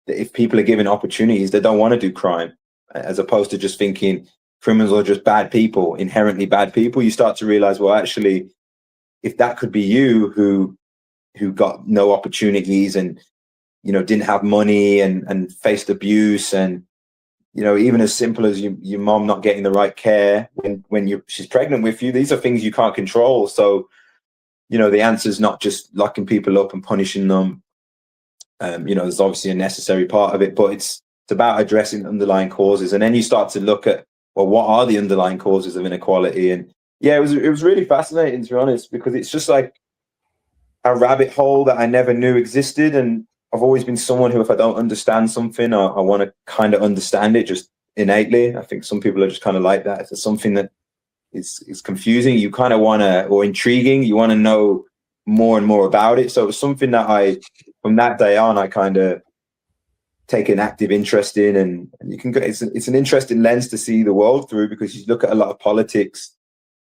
if people are given opportunities, they don't want to do crime, as opposed to just thinking criminals are just bad people, inherently bad people. You start to realize, well, actually, if that could be you who got no opportunities and, didn't have money and faced abuse, and, even as simple as your mom not getting the right care when she's pregnant with you, these are things you can't control. So, the answer is not just locking people up and punishing them. There's obviously a necessary part of it, but it's about addressing underlying causes. And then you start to look at, well, what are the underlying causes of inequality? And it was really fascinating, to be honest, because it's just like a rabbit hole that I never knew existed. And I've always been someone who, if I don't understand something, I want to kind of understand it just innately. I think some people are just kind of like that. It's something that is confusing. You kind of want to, or intriguing. You want to know more and more about it. So it was something that from that day on, I kind of take an active interest in, and you can go, it's an interesting lens to see the world through, because you look at a lot of politics,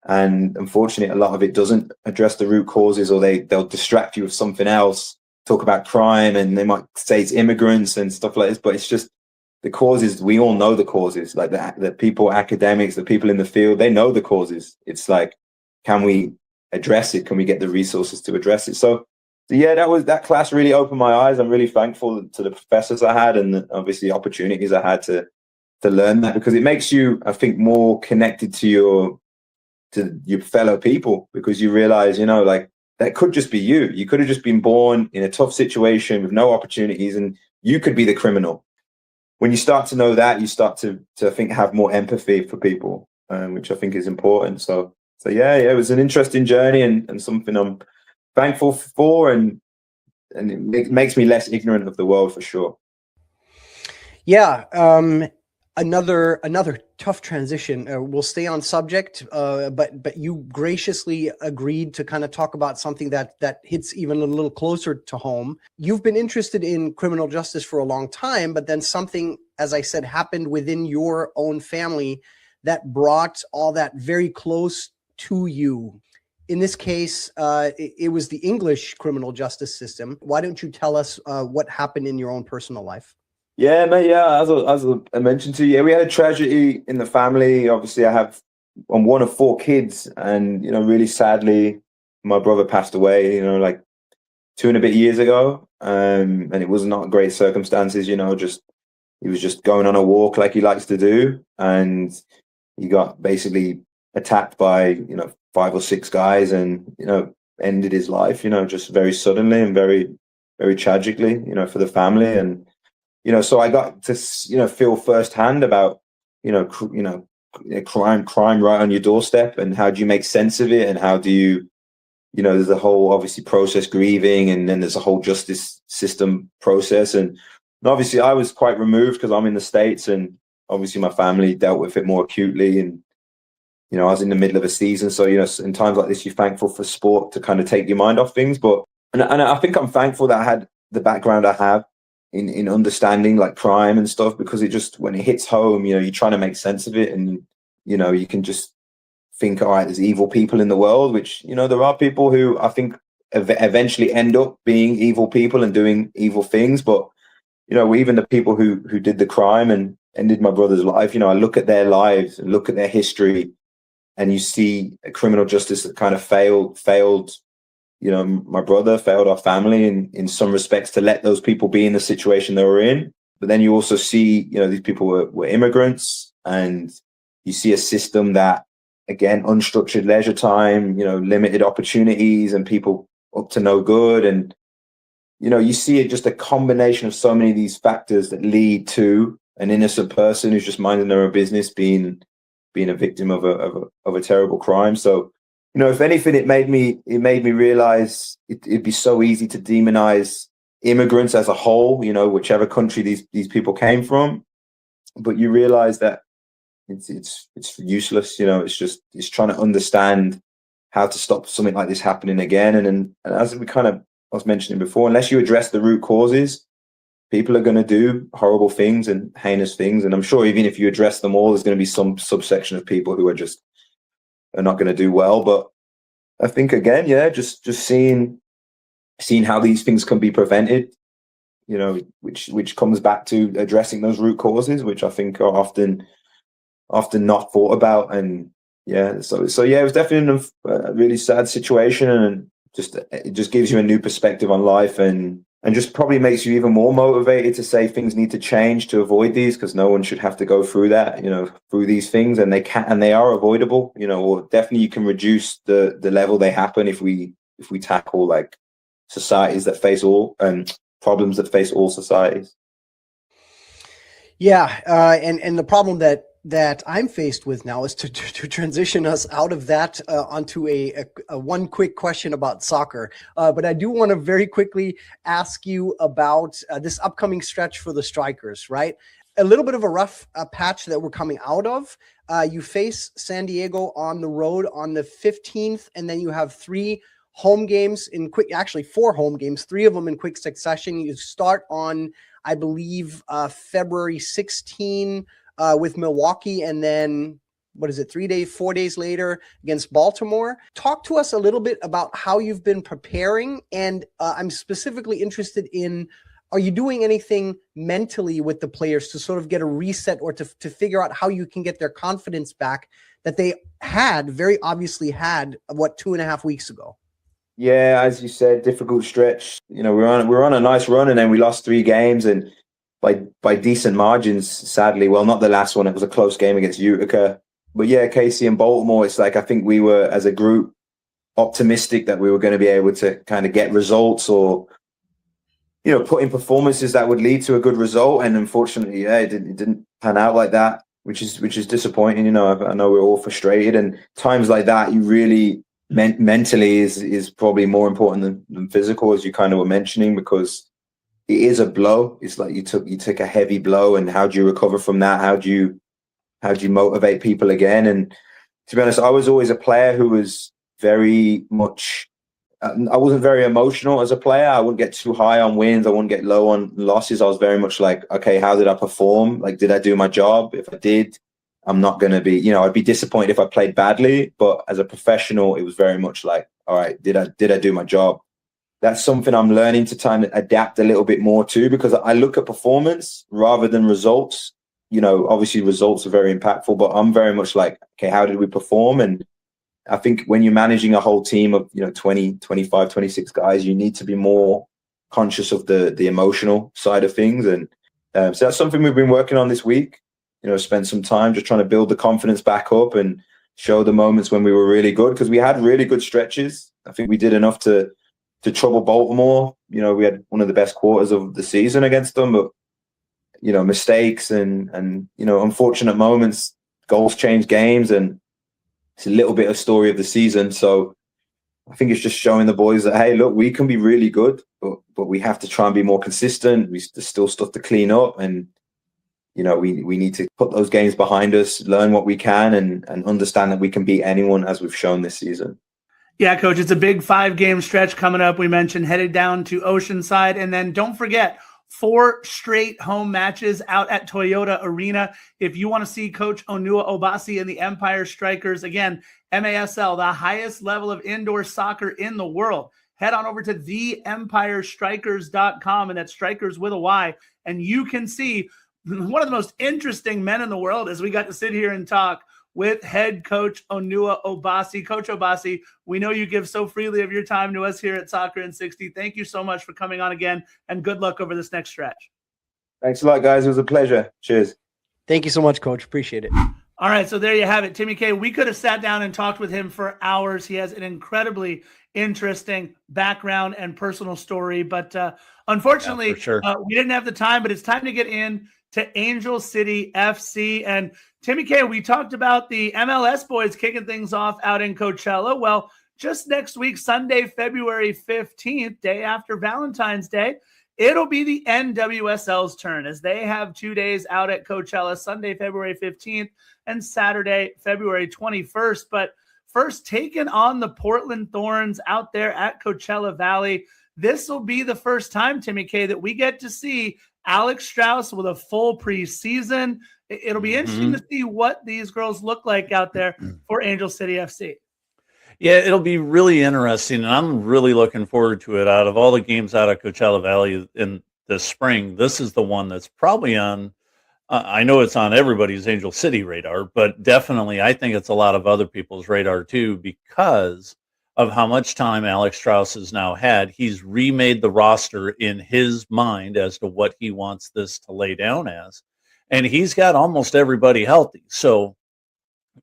and unfortunately a lot of it doesn't address the root causes, or they'll distract you with something else, talk about crime, and they might say it's immigrants and stuff like this, but it's just the causes. We all know the causes, like the people, academics, the people in the field, they know the causes. It's like, can we address it? Can we get the resources to address it? So yeah, that class really opened my eyes. I'm really thankful to the professors I had, and obviously opportunities I had to learn that, because it makes you, I think, more connected to your fellow people, because you realize, like, that could just be you. You could have just been born in a tough situation with no opportunities, and you could be the criminal. When you start to know that, you start to I think, have more empathy for people, which I think is important. So yeah, it was an interesting journey, and something I'm thankful for, and it makes me less ignorant of the world, for sure. Yeah. Another tough transition. We'll stay on subject, but you graciously agreed to kind of talk about something that hits even a little closer to home. You've been interested in criminal justice for a long time, but then something, as I said, happened within your own family that brought all that very close to you. In this case, it was the English criminal justice system. Why don't you tell us what happened in your own personal life? Yeah, mate. Yeah, as I mentioned to you, we had a tragedy in the family. Obviously, I'm one of 4 kids, and really sadly, my brother passed away. Like 2 and a bit years ago, and it was not great circumstances. Just he was just going on a walk like he likes to do, and he got basically attacked by 5 or 6 guys, and ended his life. Just very suddenly and very, very tragically. For the family. And so I got to, feel firsthand about, crime right on your doorstep, and how do you make sense of it, and how do you, there's a whole, obviously, process grieving, and then there's a whole justice system process. And obviously I was quite removed because I'm in the States, and obviously my family dealt with it more acutely. And, I was in the middle of a season. So, in times like this, you're thankful for sport to kind of take your mind off things. But, and I think I'm thankful that I had the background I have in understanding like crime and stuff, because it just, when it hits home, you're trying to make sense of it, and you can just think, all right, there's evil people in the world, which there are people who I think eventually end up being evil people and doing evil things. But even the people who did the crime and ended my brother's life, I look at their lives and look at their history, and you see a criminal justice that kind of failed my brother, failed our family in some respects to let those people be in the situation they were in. But then you also see, these people were immigrants, and you see a system that, again, unstructured leisure time, limited opportunities, and people up to no good. And, you see it, just a combination of so many of these factors that lead to an innocent person who's just minding their own business being a victim of a terrible crime. So, if anything, it made me realize it'd be so easy to demonize immigrants as a whole, whichever country these people came from. But you realize that it's useless. It's trying to understand how to stop something like this happening again. And as I was mentioning before, unless you address the root causes, people are going to do horrible things and heinous things. And I'm sure even if you address them all, there's going to be some subsection of people who are not going to do well. But I think, again, just seeing how these things can be prevented, which comes back to addressing those root causes, which I think are often not thought about. And so it was definitely a really sad situation, and it just gives you a new perspective on life, and just probably makes you even more motivated to say things need to change to avoid these, because no one should have to go through that, through these things, and they are avoidable, or definitely you can reduce the level they happen if we tackle like societies that face all problems that face all societies. Yeah, and the problem that I'm faced with now is to transition us out of that onto a one quick question about soccer. But I do want to very quickly ask you about this upcoming stretch for the Strikers, right? a little bit of a rough patch that we're coming out of. You face San Diego on the road on the 15th, and then you have 3 home games actually 4 home games, 3 of them in quick succession. You start on, I believe, February 16 with Milwaukee, and then 4 days later against Baltimore. Talk to us a little bit about how you've been preparing, and I'm specifically interested in, are you doing anything mentally with the players to sort of get a reset or to figure out how you can get their confidence back that they very obviously had, 2.5 weeks ago? Yeah, as you said, difficult stretch. We're on a nice run, and then we lost 3 games, and by decent margins, sadly. Well, not the last one. It was a close game against Utica. But yeah, KC and Baltimore, it's like I think we were, as a group, optimistic that we were going to be able to kind of get results or, put in performances that would lead to a good result. And unfortunately, it didn't pan out like that, which is disappointing. I know we're all frustrated, and times like that, you really mentally is probably more important than physical, as you kind of were mentioning, because it is a blow. It's like you took a heavy blow, and how do you recover from that? How do you motivate people again? And to be honest, I was always a player who was very much, I wasn't very emotional as a player. I wouldn't get too high on wins. I wouldn't get low on losses. I was very much like, okay, how did I perform? Like, did I do my job? If I did, I'm not going to be, I'd be disappointed if I played badly. But as a professional, it was very much like, all right, did I do my job? That's something I'm learning to try and adapt a little bit more to, because I look at performance rather than results. Obviously results are very impactful, but I'm very much like, okay, how did we perform? And I think when you're managing a whole team of, 20, 25, 26 guys, you need to be more conscious of the emotional side of things. And so that's something we've been working on this week. Spent some time just trying to build the confidence back up and show the moments when we were really good, because we had really good stretches. I think we did enough to trouble Baltimore. We had one of the best quarters of the season against them, but mistakes and unfortunate moments, goals change games, and it's a little bit of story of the season. So I think it's just showing the boys that, hey, look, we can be really good, but we have to try and be more consistent. There's still stuff to clean up, and we need to put those games behind us, learn what we can, and understand that we can beat anyone, as we've shown this season. Yeah, Coach, it's a big 5-game stretch coming up. We mentioned headed down to Oceanside, and then don't forget, 4 straight home matches out at Toyota Arena. If you want to see Coach Onua Obasi and the Empire Strykers, again, MASL, the highest level of indoor soccer in the world, head on over to theempirestrykers.com, and that's Strikers with a Y, and you can see one of the most interesting men in the world as we got to sit here and talk with head coach Onua Obasi. Coach Obasi, we know you give so freely of your time to us here at Soccer in 60. Thank you so much for coming on again, and good luck over this next stretch. Thanks a lot, guys. It was a pleasure. Cheers. Thank you so much, Coach. Appreciate it. All right, so there you have it. Timmy K, we could have sat down and talked with him for hours. He has an incredibly interesting background and personal story, but unfortunately, sure. We didn't have the time, but it's time to get in to Angel City FC. And Timmy K, we talked about the MLS boys kicking things off out in Coachella. Well, just next week, Sunday, February 15th, day after Valentine's Day, it'll be the NWSL's turn, as they have 2 days out at Coachella, Sunday, February 15th and Saturday, February 21st. But first, taking on the Portland Thorns out there at Coachella Valley. This will be the first time, Timmy K, that we get to see Alex Strauss with a full preseason. It'll be interesting to see what these girls look like out there for Angel City FC. Yeah, it'll be really interesting, and I'm really looking forward to it. Out of all the games out of Coachella Valley in this spring, this is the one that's probably on, I know it's on everybody's Angel City radar, but definitely I think it's a lot of other people's radar too, because of how much time Alex Strauss has now had. He's remade the roster in his mind as to what he wants this to lay down as. And he's got almost everybody healthy. So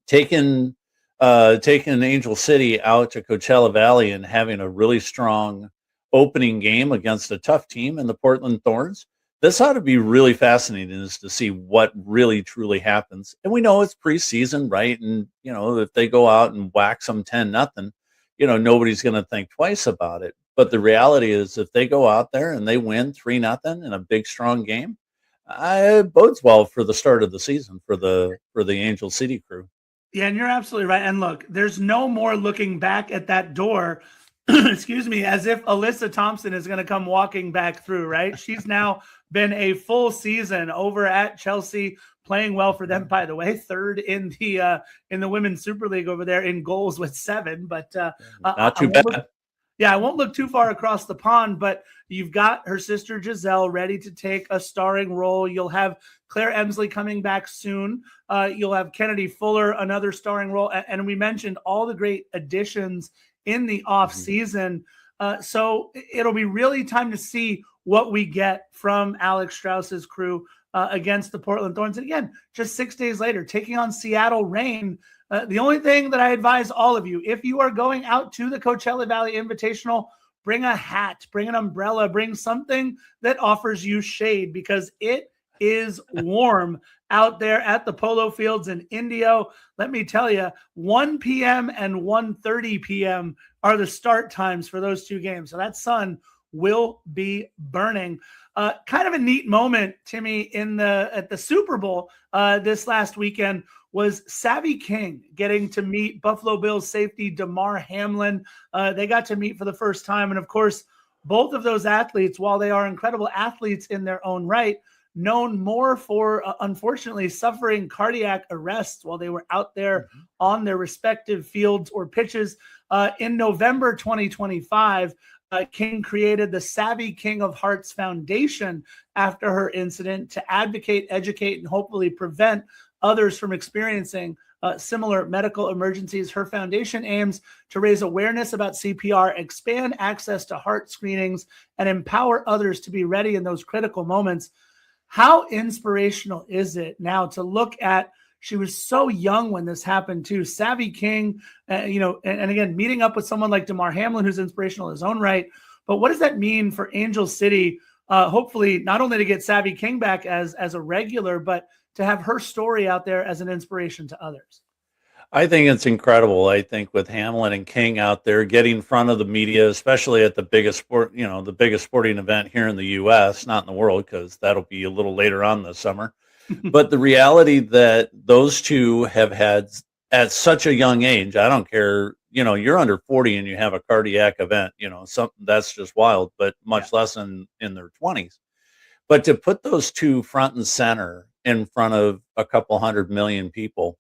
taking Angel City out to Coachella Valley and having a really strong opening game against a tough team in the Portland Thorns, this ought to be really fascinating, is to see what really truly happens. And we know it's preseason, right? And, if they go out and whack some 10-0, nobody's going to think twice about it. But the reality is, if they go out there and they win 3-0 in a big, strong game, It bodes well for the start of the season for the Angel City crew. Yeah, and you're absolutely right. And look, there's no more looking back at that door, excuse me, as if Alyssa Thompson is going to come walking back through, right? She's now been a full season over at Chelsea, playing well for them, by the way, third in the Women's Super League over there in goals with 7. But not too bad. I won't look too far across the pond, but you've got her sister Giselle ready to take a starring role. You'll have Claire Emsley coming back soon. You'll have Kennedy Fuller, another starring role. And we mentioned all the great additions in the off season. So it'll be really time to see what we get from Alex Strauss's crew against the Portland Thorns. And again, just 6 days later, taking on Seattle Reign. The only thing that I advise all of you, if you are going out to the Coachella Valley Invitational, bring a hat, bring an umbrella, bring something that offers you shade, because it is warm out there at the polo fields in Indio. Let me tell you, 1 p.m. and 1:30 p.m. are the start times for those 2 games. So that sun will be burning. Kind of a neat moment, Timmy, at the Super Bowl this last weekend was Savvy King getting to meet Buffalo Bills safety Damar Hamlin. They got to meet for the first time. And of course, both of those athletes, while they are incredible athletes in their own right, known more for, unfortunately, suffering cardiac arrests while they were out there on their respective fields or pitches. In November 2025, King created the Savvy King of Hearts Foundation after her incident to advocate, educate, and hopefully prevent others from experiencing similar medical emergencies. Her foundation aims to raise awareness about CPR, expand access to heart screenings, and empower others to be ready in those critical moments. How inspirational is it now to look at, she was so young when this happened too, Savvy King, and again, meeting up with someone like Damar Hamlin, who's inspirational in his own right. But what does that mean for Angel City? Hopefully not only to get Savvy King back as a regular, but to have her story out there as an inspiration to others. I think it's incredible. I think with Hamlin and King out there getting in front of the media, especially at the biggest sporting event here in the U.S., not in the world, because that'll be a little later on this summer. But the reality that those two have had at such a young age, I don't care, you're under 40 and you have a cardiac event, something that's just wild, but much less in their 20s. But to put those two front and center in front of a couple 100 million people,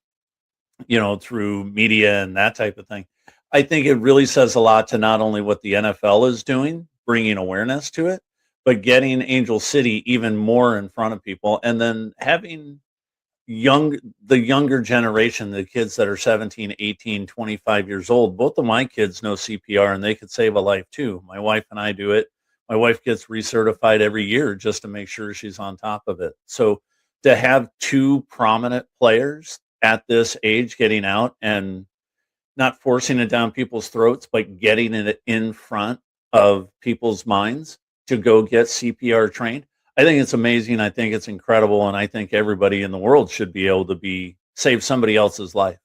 through media and that type of thing, I think it really says a lot to not only what the NFL is doing, bringing awareness to it, but getting Angel City even more in front of people, and then having the younger generation, the kids that are 17, 18, 25 years old. Both of my kids know CPR and they could save a life too. My wife and I do it. My wife gets recertified every year just to make sure she's on top of it. So to have 2 prominent players at this age getting out and not forcing it down people's throats, but getting it in front of people's minds to go get CPR trained, I think it's amazing. I think it's incredible. And I think everybody in the world should be able to save somebody else's life.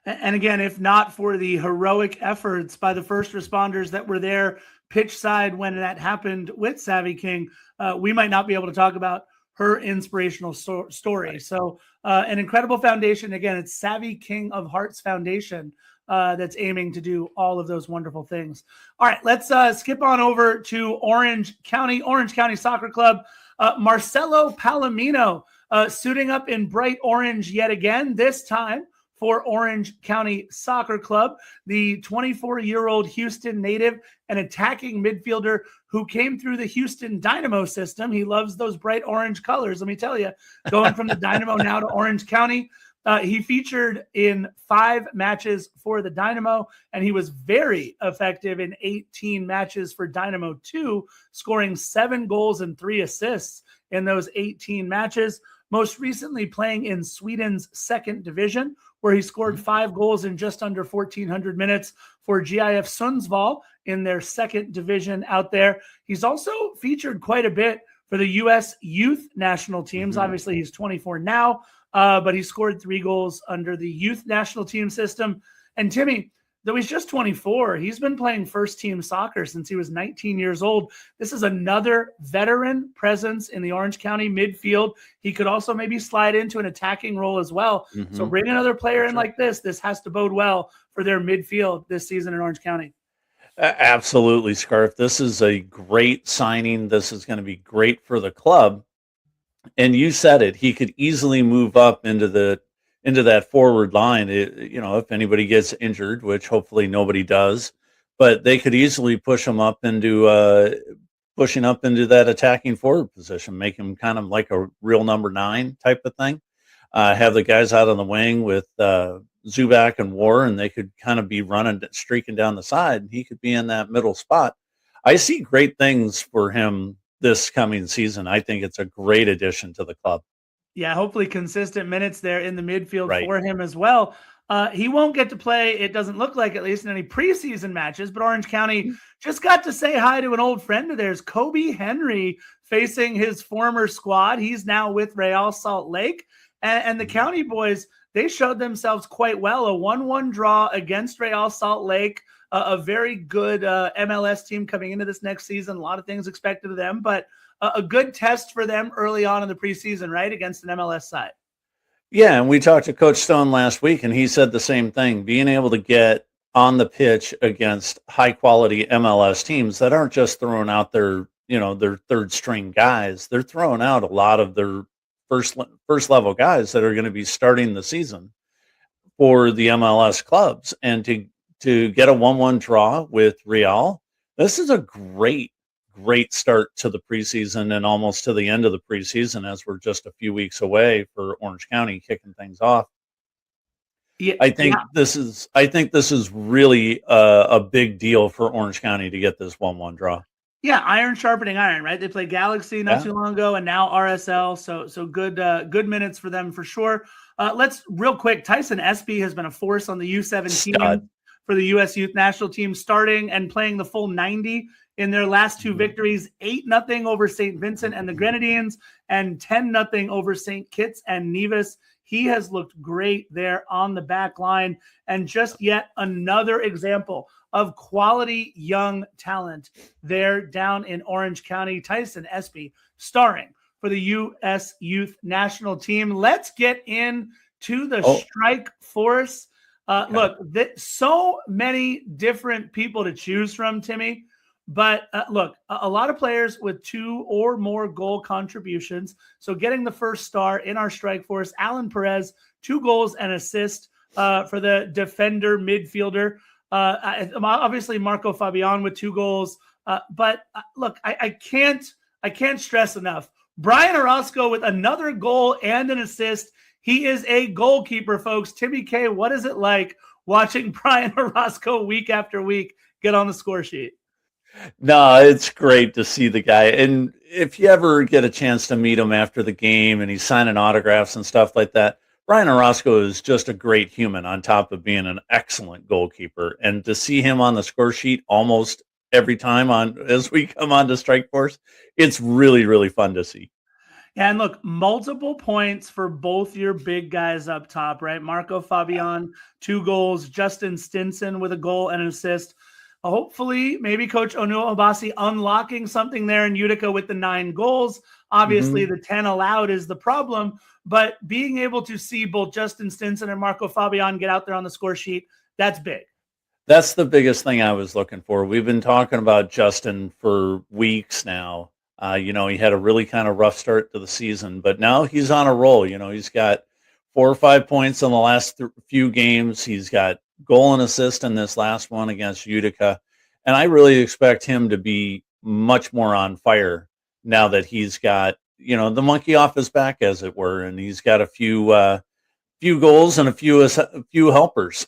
And again, if not for the heroic efforts by the first responders that were there pitch side when that happened with Savvy King, we might not be able to talk about her inspirational story. Right. So an incredible foundation. Again, it's Savvy King of Hearts Foundation that's aiming to do all of those wonderful things. All right, let's skip on over to Orange County Soccer Club. Marcelo Palomino suiting up in bright orange yet again, this time for Orange County Soccer Club, the 24-year-old Houston native and attacking midfielder who came through the Houston Dynamo system. He loves those bright orange colors, let me tell you. Going from the Dynamo now to Orange County. He featured in 5 matches for the Dynamo, and he was very effective in 18 matches for Dynamo 2, scoring 7 goals and 3 assists in those 18 matches. Most recently playing in Sweden's 2nd division, where he scored 5 goals in just under 1,400 minutes for GIF Sundsvall in their 2nd division out there. He's also featured quite a bit for the U.S. youth national teams. Obviously, he's 24 now, but he scored 3 goals under the youth national team system. And Timmy, though he's just 24, he's been playing first-team soccer since he was 19 years old. This is another veteran presence in the Orange County midfield. He could also maybe slide into an attacking role as well. So bring another player in like this. This has to bode well for their midfield this season in Orange County. Absolutely, Scarf. This is a great signing. This is going to be great for the club. And you said it. He could easily move up into that forward line. If anybody gets injured, which hopefully nobody does, but they could easily push him up into pushing up into that attacking forward position, make him kind of like a real number 9 type of thing. Have the guys out on the wing with Zubak and War, and they could kind of be streaking down the side, and he could be in that middle spot. I see great things for him this coming season. I think it's a great addition to the club. Yeah, hopefully consistent minutes there in the midfield for him as well. He won't get to play, it doesn't look like, at least in any preseason matches, but Orange County just got to say hi to an old friend of theirs, Kobe Henry, facing his former squad. He's now with Real Salt Lake. And the County boys, they showed themselves quite well. A 1-1 draw against Real Salt Lake, a very good MLS team coming into this next season. A lot of things expected of them, but a good test for them early on in the preseason, right, against an MLS side. Yeah, and we talked to Coach Stone last week, and he said the same thing. Being able to get on the pitch against high-quality MLS teams that aren't just throwing out their third-string guys. They're throwing out a lot of their first-level guys that are going to be starting the season for the MLS clubs. And to get a 1-1 draw with Real, this is a great start to the preseason and almost to the end of the preseason, as we're just a few weeks away for Orange County kicking things off. Yeah, I think this is really a big deal for Orange County to get this 1-1 draw. Yeah, iron sharpening iron, right? They played Galaxy not too long ago, and now RSL. So good minutes for them for sure. Let's real quick. Tyson Espy has been a force on the U17 for the U.S. Youth National Team, starting and playing the full 90 in their last 2 victories, 8-0 over St. Vincent and the Grenadines, and 10-0 over St. Kitts and Nevis. He has looked great there on the back line, and just yet another example of quality young talent there down in Orange County. Tyson Espy starring for the U.S. Youth National Team. Let's get into the strike force. Look, so many different people to choose from, Timmy. But look, a lot of players with 2 or more goal contributions. So getting the first star in our strike force, Alan Perez, 2 goals and assist for the defender midfielder. Obviously Marco Fabian with 2 goals. But look, I can't stress enough. Brian Orozco with another goal and an assist. He is a goalkeeper, folks. Timmy K, what is it like watching Brian Orozco week after week get on the score sheet? No, it's great to see the guy. And if you ever get a chance to meet him after the game and he's signing autographs and stuff like that, Brian Orozco is just a great human on top of being an excellent goalkeeper. And to see him on the score sheet almost every time as we come on to Strike Force, it's really, really fun to see. And look, multiple points for both your big guys up top, right? Marco Fabian, 2 goals. Justin Stinson with a goal and an assist. Hopefully, maybe Coach Onua Obasi unlocking something there in Utica with the 9 goals. Obviously, the 10 allowed is the problem, but being able to see both Justin Stinson and Marco Fabian get out there on the score sheet, that's big. That's the biggest thing I was looking for. We've been talking about Justin for weeks now. He had a really kind of rough start to the season, but now he's on a roll. He's got 4 or 5 points in the last few games. He's got goal and assist in this last one against Utica. And I really expect him to be much more on fire now that he's got, the monkey off his back, as it were. And he's got a few goals and a few helpers.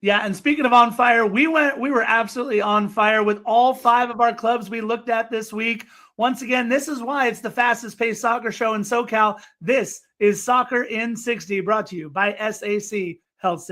Yeah. And speaking of on fire, we were absolutely on fire with all 5 of our clubs we looked at this week. Once again, this is why it's the fastest paced soccer show in SoCal. This is Soccer in 60, brought to you by SAC Health System.